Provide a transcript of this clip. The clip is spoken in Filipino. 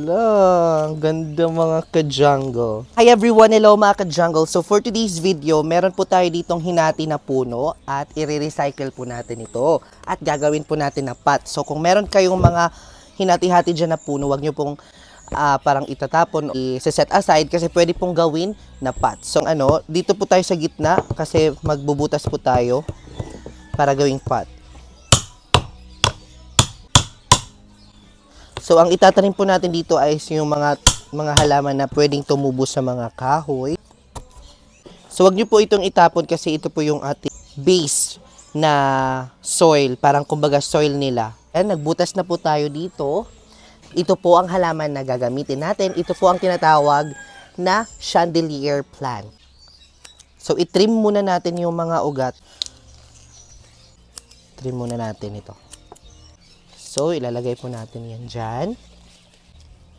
Ang ganda mga ka-jungle. Hi everyone, hello mga ka-jungle. So for today's video, meron po tayo ditong hinati na puno at i-recycle po natin ito. At gagawin po natin na pot. So kung meron kayong mga hinati-hati dyan na puno, wag nyo pong parang itatapon o i-set aside kasi pwede pong gawin na pot. So dito po tayo sa gitna kasi magbubutas po tayo para gawing pot. So, ang itatanim po natin dito ay yung mga halaman na pwedeng tumubo sa mga kahoy. So, wag nyo po itong itapon kasi ito po yung ating base na soil. Parang kumbaga soil nila. And nagbutas na po tayo dito. Ito po ang halaman na gagamitin natin. Ito po ang tinatawag na chandelier plant. So, itrim muna natin yung mga ugat. Trim muna natin ito. So, ilalagay po natin yan dyan.